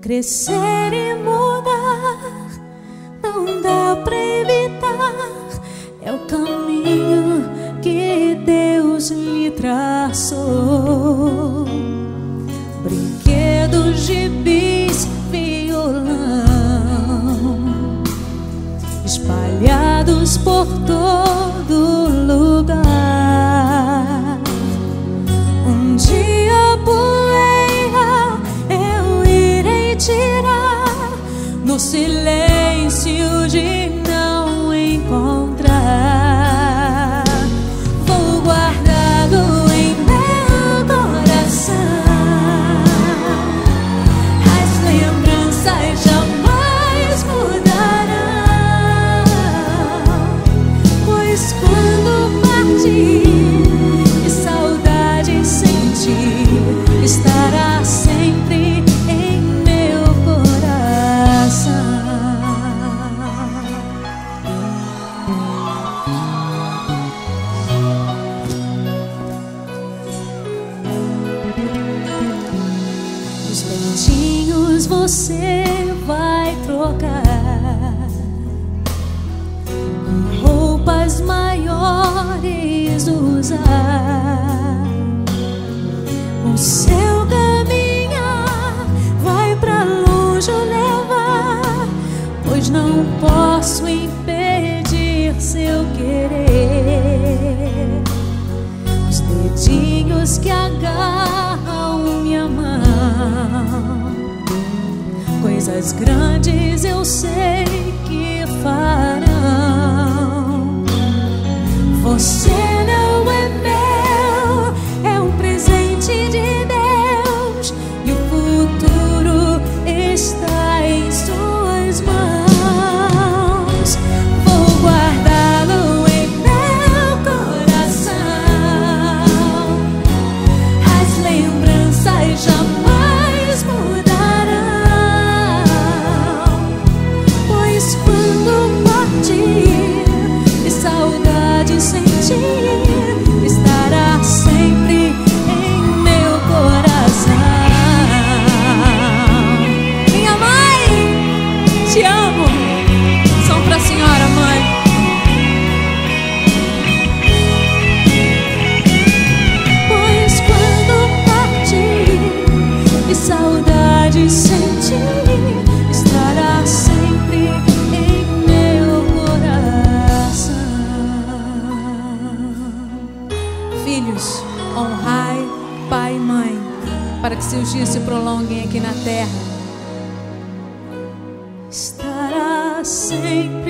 crescer e mudar, não dá pra evitar. É o caminho que Deus lhe traçou. Brinquedos, gibis, violão espalhados por todo lugar. Um dia a poeira eu irei tirar, no silêncio de não encontrar. Vou guardá-lo em meu coração. As lembranças jamais mudarão, pois quando partir e saudade sentir, estará sempre em meu coração. Os dentinhos você vai trocar, roupas maiores usar. O seu caminhar vai pra longe levar, pois não posso impedir seu querer. Os dedinhos que agarram minha mão, coisas grandes eu sei que farão. Você não é meu, é um presente de Deus, e o futuro está em suas mãos. Vou guardá-lo em meu coração. As lembranças jamais mudarão, pois quando partir e saudade sentir, estará sempre em meu coração. Minha mãe, te amo. Som pra senhora, mãe. Pois quando partir e saudade sentir, estará sempre em meu coração. Filhos, honrai pai e mãe, para que seus dias se prolonguem aqui na terra. Estará sempre